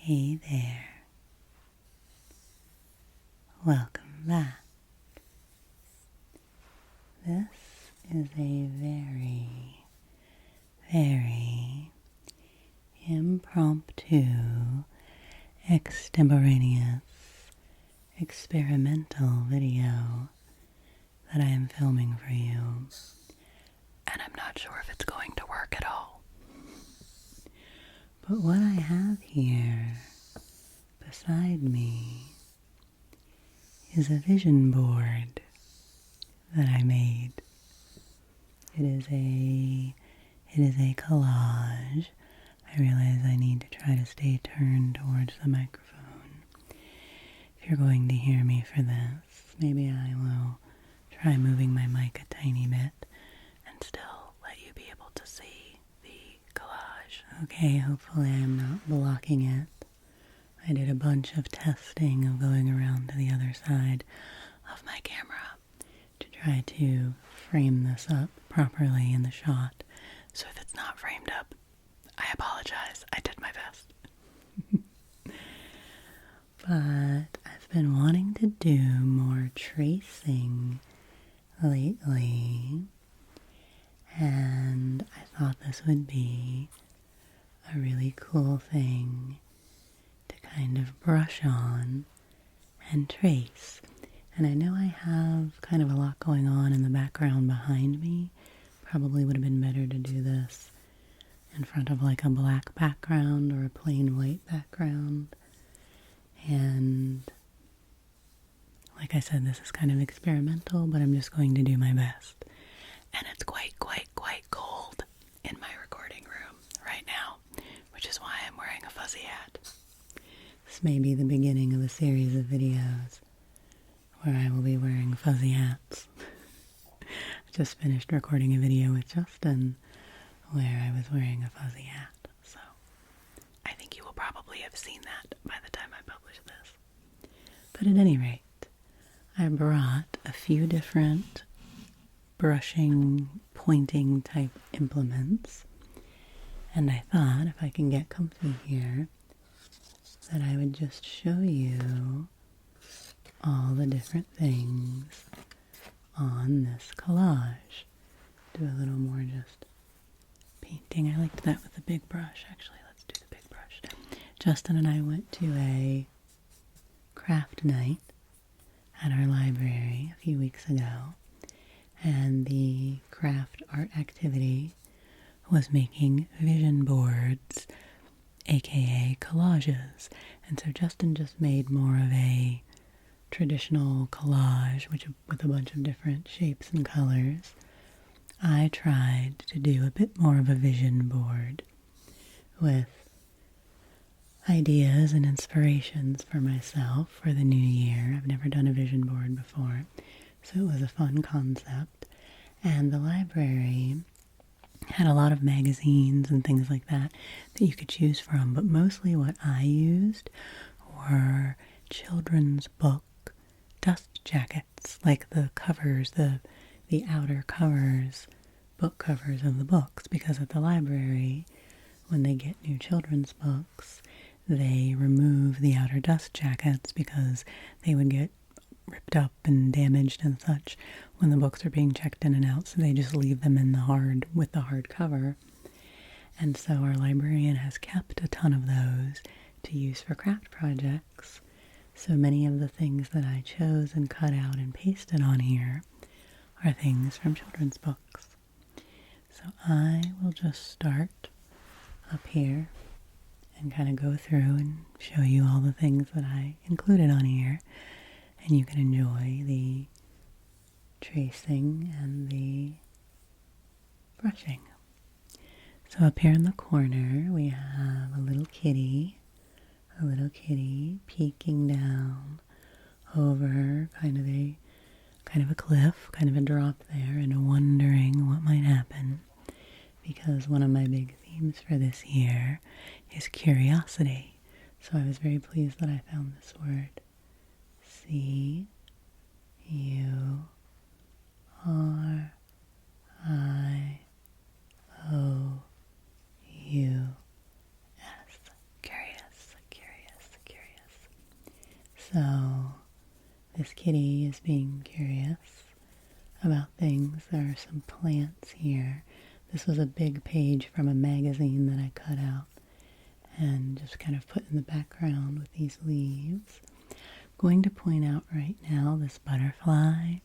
Hey there. Welcome back. This is a very, very impromptu, extemporaneous, experimental video that I am filming for you. And I'm not sure if it's going to work at all. But what I have here beside me is a vision board that I made. It is a collage. I realize I need to try to stay turned towards the microphone. If you're going to hear me for this, maybe I will try moving my mic a tiny bit and still let you be able to see the collage. Okay, hopefully I'm not blocking it. I did a bunch of testing of going around to the other side of my camera to try to frame this up properly in the shot. So if it's not framed up, I apologize. I did my best. But I've been wanting to do more tracing lately, and I thought this would be a really cool thing to kind of brush on and trace. And I know I have kind of a lot going on in the background behind me. Probably would have been better to do this in front of like a black background or a plain white background. And like I said, this is kind of experimental, but I'm just going to do my best. And it's quite cold in my recording room right now, which is why I'm wearing a fuzzy hat. This may be the beginning of a series of videos where I will be wearing fuzzy hats. I just finished recording a video with Justin where I was wearing a fuzzy hat, so I think you will probably have seen that by the time I publish this. But at any rate, I brought a few different brushing, pointing type implements, and I thought if I can get comfy here, that I would just show you all the different things on this collage. Do a little more just painting. I liked that with the big brush. Actually, let's do the big brush. Justin and I went to a craft night at our library a few weeks ago, and the craft art activity was making vision boards, aka collages. And so Justin just made more of a traditional collage, with a bunch of different shapes and colors. I tried to do a bit more of a vision board with ideas and inspirations for myself for the new year. I've never done a vision board before, so it was a fun concept. And the library had a lot of magazines and things like that you could choose from, but mostly what I used were children's book dust jackets, like the covers, the outer covers, book covers of the books, because at the library, when they get new children's books, they remove the outer dust jackets because they would get ripped up and damaged and such when the books are being checked in and out, so they just leave them in with the hard cover. And so our librarian has kept a ton of those to use for craft projects. So many of the things that I chose and cut out and pasted on here are things from children's books. So I will just start up here and kind of go through and show you all the things that I included on here, and you can enjoy the tracing and the brushing. So up here in the corner we have a little kitty peeking down over kind of a cliff, kind of a drop there, and wondering what might happen, because one of my big themes for this year is curiosity. So I was very pleased that I found this word, C-U-R-I-O-U-S. Curious. So this kitty is being curious about things. There are some plants here. This was a big page from a magazine that I cut out and just kind of put in the background with these leaves. I'm going to point out right now this butterfly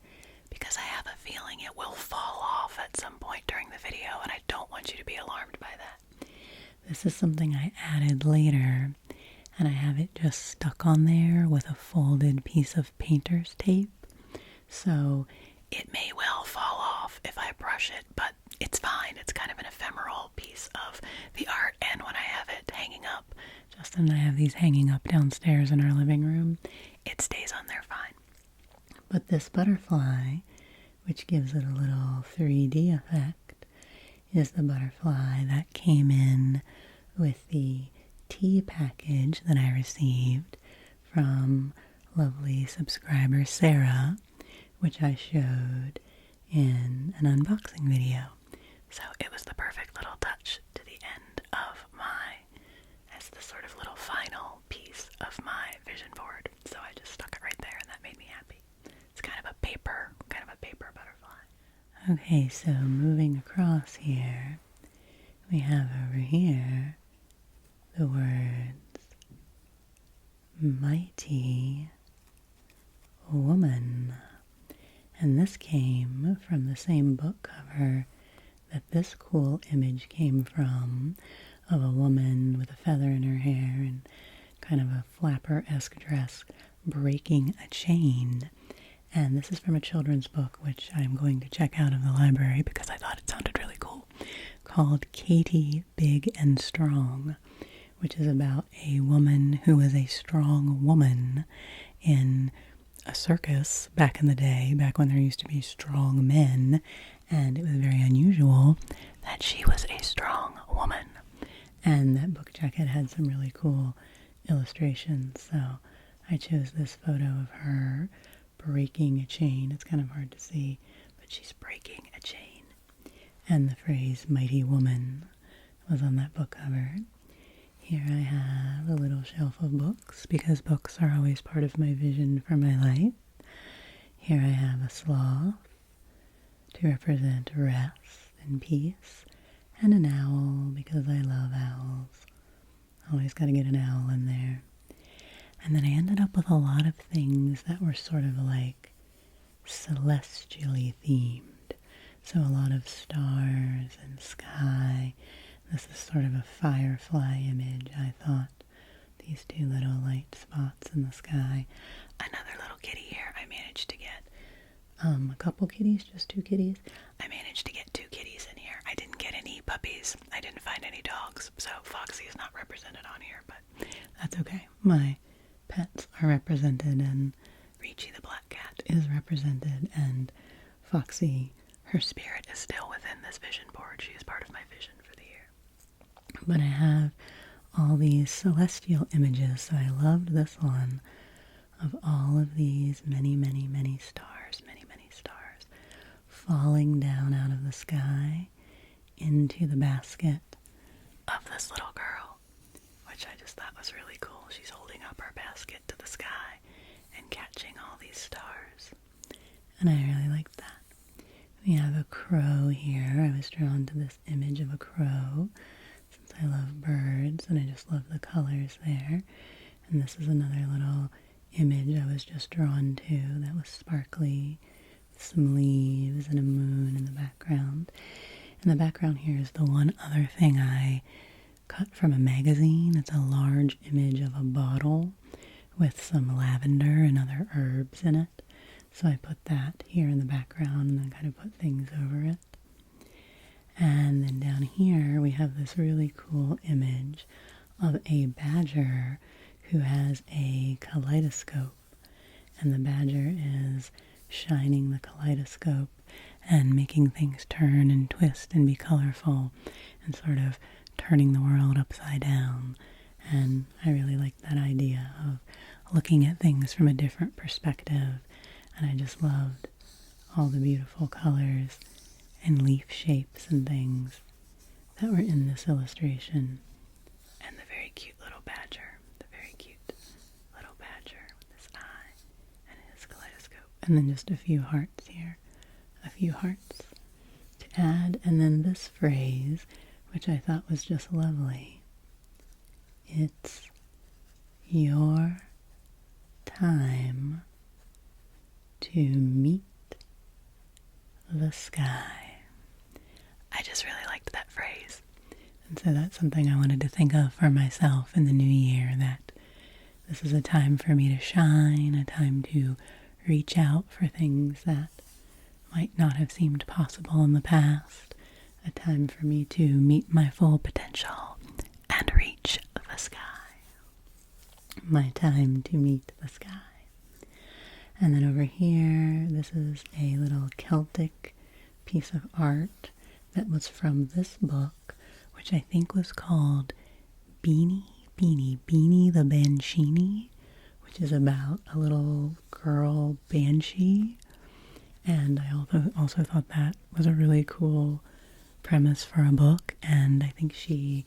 because I have a feeling it will fall off at some point during the video, and I don't want you to be alarmed by that. This is something I added later, and I have it just stuck on there with a folded piece of painter's tape. So it may well fall off if I brush it, but it's fine. It's kind of an ephemeral piece of the art, and when I have it hanging up, Justin and I have these hanging up downstairs in our living room, it stays on there fine. But this butterfly, which gives it a little 3D effect, is the butterfly that came in with the tea package that I received from lovely subscriber Sarah, which I showed in an unboxing video. So it was the perfect little touch to the end of as the sort of little final piece of my vision board. So I just stuck it right there, and that made me happy. It's kind of a paper butterfly. Okay, so moving across here, we have over here the words mighty woman. And this came from the same book cover that this cool image came from, of a woman with a feather in her hair and kind of a flapper-esque dress breaking a chain. And this is from a children's book, which I'm going to check out of the library because I thought it sounded really cool, called Katie Big and Strong, which is about a woman who was a strong woman in a circus back in the day, back when there used to be strong men, and it was very unusual that she was a strong woman. And that book jacket had some really cool illustrations, so I chose this photo of her breaking a chain. It's kind of hard to see, but she's breaking a chain. And the phrase mighty woman was on that book cover. Here I have a little shelf of books, because books are always part of my vision for my life. Here I have a sloth to represent rest and peace, and an owl because I love owls. Always got to get an owl in there. And then I ended up with a lot of things that were sort of like celestially themed. So a lot of stars and sky. This is sort of a firefly image, I thought. These two little light spots in the sky. Another little kitty here. I managed to get a couple kitties, just two kitties. I managed to get two kitties in here. I didn't get any puppies. I didn't find any dogs. So Foxy is not represented on here, but that's okay. My pets are represented, and Ricci the black cat is represented, and Foxy, her spirit is still within this vision board. She is part of my vision for the year. But I have all these celestial images, so I loved this one of all of these many, many, many stars falling down out of the sky into the basket of this little girl, which I just thought was really cool. She's holding up her basket to the sky and catching all these stars, and I really liked that. We have a crow here. I was drawn to this image of a crow since I love birds, and I just love the colors there. And this is another little image I was just drawn to that was sparkly, with some leaves and a moon in the background. And the background here is the one other thing I cut from a magazine. It's a large image of a bottle with some lavender and other herbs in it. So I put that here in the background and then kind of put things over it. And then down here we have this really cool image of a badger who has a kaleidoscope. And the badger is shining the kaleidoscope and making things turn and twist and be colorful and sort of turning the world upside down. And I really like that idea of looking at things from a different perspective. And I just loved all the beautiful colors and leaf shapes and things that were in this illustration. And the very cute little badger, with this eye. and then just a few hearts here, a few hearts to add. And then this phrase, which I thought was just lovely. It's your time to meet the sky. I just really liked that phrase. And so that's something I wanted to think of for myself in the new year, that this is a time for me to shine, a time to reach out for things that might not have seemed possible in the past, a time for me to meet my full potential and reach the sky. My time to meet the sky. And then over here, this is a little Celtic piece of art that was from this book, which I think was called Beanie the Banshee, which is about a little girl banshee. And I also thought that was a really cool premise for a book. And I think she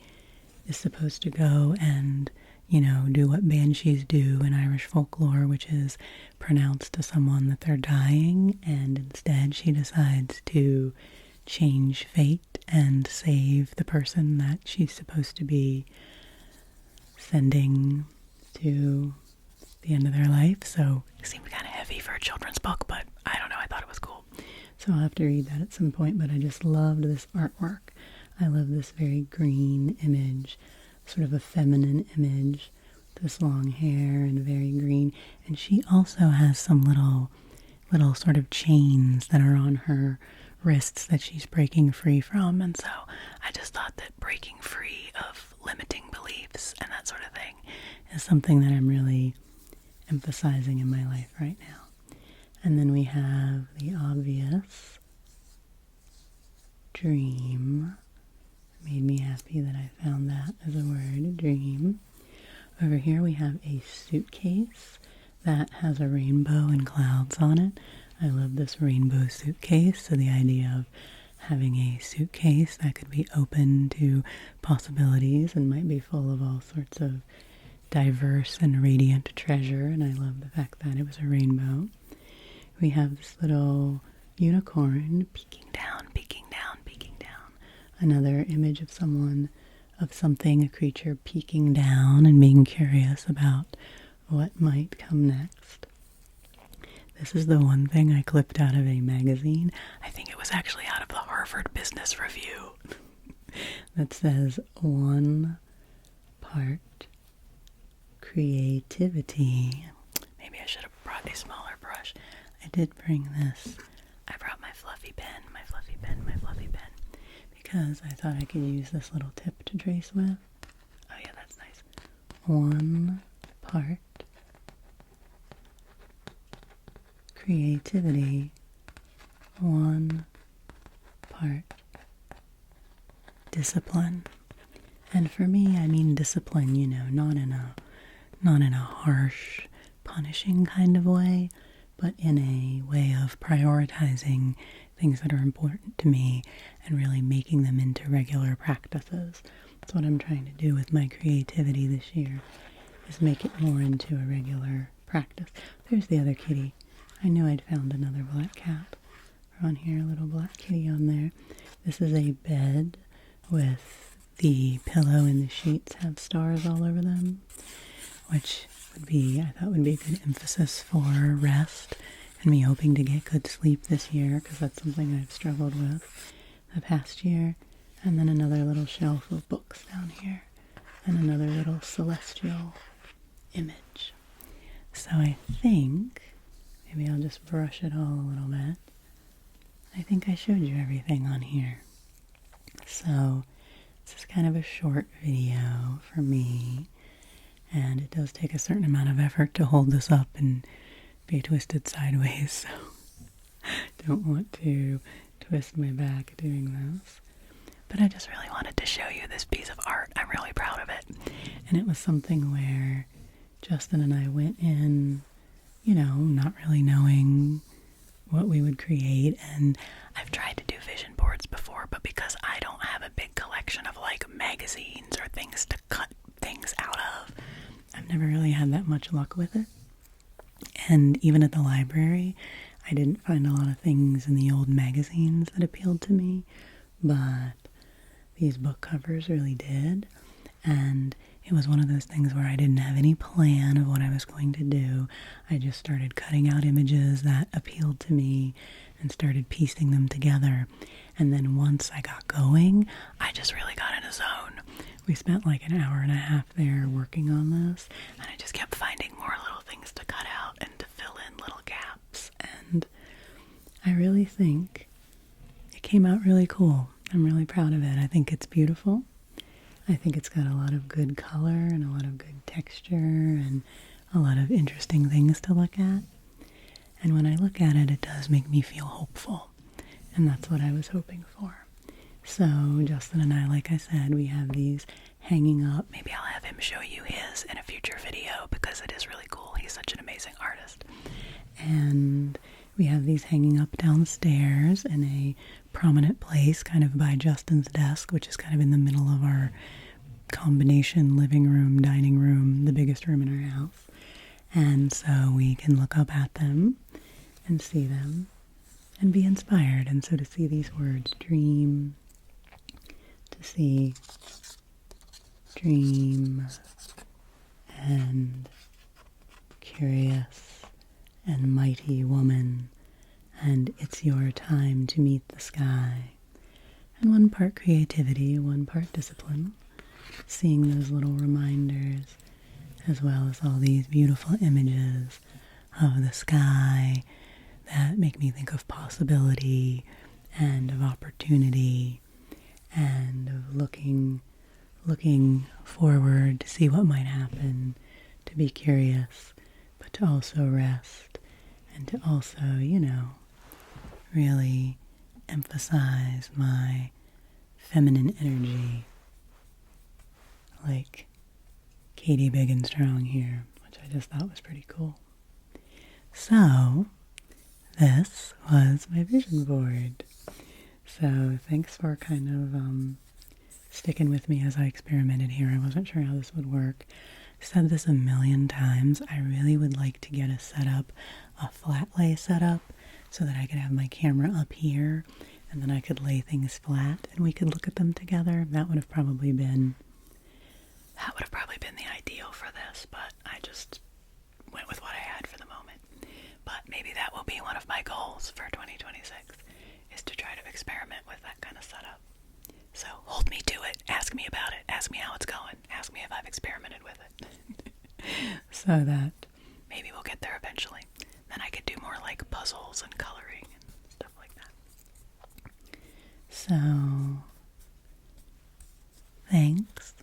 is supposed to go and, do what banshees do in Irish folklore, which is pronounce to someone that they're dying, and instead she decides to change fate and save the person that she's supposed to be sending to the end of their life. So it seemed kind of heavy for a children's book, but I don't know, I thought it was cool. So I'll have to read that at some point, but I just loved this artwork. I love this very green image, sort of a feminine image, this long hair and very green. And she also has some little sort of chains that are on her wrists that she's breaking free from. And so I just thought that breaking free of limiting beliefs and that sort of thing is something that I'm really emphasizing in my life right now. And then we have the obvious dream. It made me happy that I found that as a word, dream. Over here we have a suitcase that has a rainbow and clouds on it. I love this rainbow suitcase, so the idea of having a suitcase that could be open to possibilities and might be full of all sorts of diverse and radiant treasure, and I love the fact that it was a rainbow. We have this little unicorn peeking down, peeking down, peeking down. Another image of something, a creature peeking down and being curious about what might come next. This is the one thing I clipped out of a magazine. I think it was actually out of the Harvard Business Review. That says 1 part creativity. Maybe I should have brought a smaller brush. I did bring this. I brought my fluffy pen, because I thought I could use this little tip to trace with. Oh yeah, that's nice. 1 part creativity, 1 part discipline. And for me, I mean discipline, not in a harsh, punishing kind of way, but in a way of prioritizing things that are important to me and really making them into regular practices. That's what I'm trying to do with my creativity this year, is make it more into a regular practice. There's the other kitty. I knew I'd found another black cat on here, a little black kitty on there. This is a bed with the pillow and the sheets have stars all over them, which I thought would be a good emphasis for rest and me hoping to get good sleep this year, because that's something I've struggled with the past year. And then another little shelf of books down here, and another little celestial image. So I think, maybe I'll just brush it all a little bit. I think I showed you everything on here. So this is kind of a short video for me, and it does take a certain amount of effort to hold this up and be twisted sideways, so don't want to twist my back doing this. But I just really wanted to show you this piece of art. I'm really proud of it. And it was something where Justin and I went in, not really knowing what we would create. And I've tried to do vision boards before, but because I don't have a big collection of magazines or things to cut things out of, I've never really had that much luck with it. And even at the library, I didn't find a lot of things in the old magazines that appealed to me, but these book covers really did. And it was one of those things where I didn't have any plan of what I was going to do. I just started cutting out images that appealed to me and started piecing them together. And then once I got going, I just really got in a zone. We spent like an hour and a half there working on this, and I just kept finding more little things to cut out and to fill in little gaps. And I really think it came out really cool. I'm really proud of it. I think it's beautiful. I think it's got a lot of good color and a lot of good texture and a lot of interesting things to look at. And when I look at it, it does make me feel hopeful. And that's what I was hoping for. So Justin and I, like I said, we have these hanging up. Maybe I'll have him show you his in a future video because it is really cool. He's such an amazing artist. And we have these hanging up downstairs in a prominent place, kind of by Justin's desk, which is kind of in the middle of our combination living room, dining room, the biggest room in our house. And so we can look up at them and see them and be inspired. And so to see these words, dream, to see dream and curious and mighty woman, and it's your time to meet the sky. And one part creativity, one part discipline, seeing those little reminders, as well as all these beautiful images of the sky that make me think of possibility and of opportunity and of looking forward to see what might happen, to be curious, but to also rest and to also, really emphasize my feminine energy, like Katie Big and Strong here, which I just thought was pretty cool. So, this was my vision board. So, thanks for kind of sticking with me as I experimented here. I wasn't sure how this would work. I've said this a million times. I really would like to get a flat lay setup, so that I could have my camera up here, and then I could lay things flat, and we could look at them together. That would have probably been the ideal for this, but I just went with what I had for the moment. But maybe that will be one of my goals for 2026, is to try to experiment with that kind of setup. So hold me to it. Ask me about it. Ask me how it's going. Ask me if I've experimented with it. So that maybe we'll get there eventually. Then I could do more like puzzles and coloring and stuff like that. So, thanks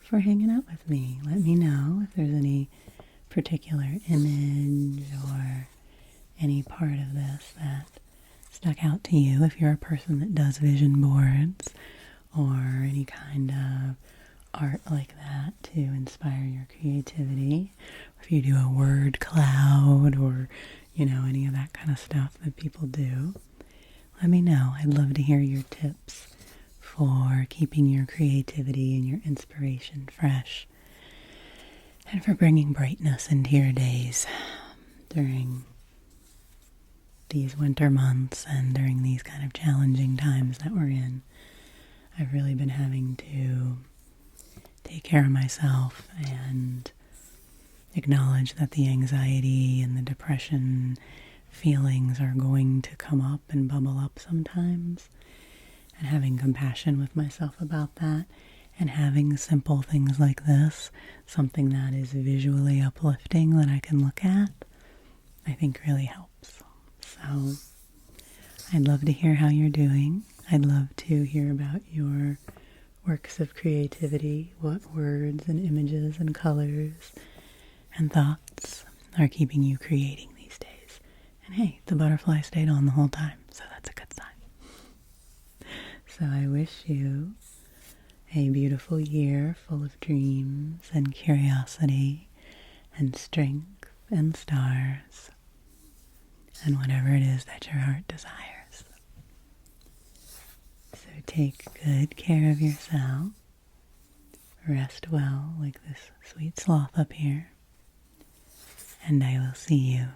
for hanging out with me. Let me know if there's any particular image or any part of this that stuck out to you, if you're a person that does vision boards or any kind of art like that to inspire your creativity. If you do a word cloud or, any of that kind of stuff that people do, let me know. I'd love to hear your tips for keeping your creativity and your inspiration fresh, and for bringing brightness into your days during these winter months and during these kind of challenging times that we're in. I've really been having to take care of myself and acknowledge that the anxiety and the depression feelings are going to come up and bubble up sometimes, and having compassion with myself about that, and having simple things like this, something that is visually uplifting that I can look at, I think really helps. So I'd love to hear how you're doing. I'd love to hear about your works of creativity, what words and images and colors and thoughts are keeping you creating these days. And hey, the butterfly stayed on the whole time, so that's a good sign. So I wish you a beautiful year full of dreams and curiosity and strength and stars and whatever it is that your heart desires. So take good care of yourself. Rest well like this sweet sloth up here. And I will see you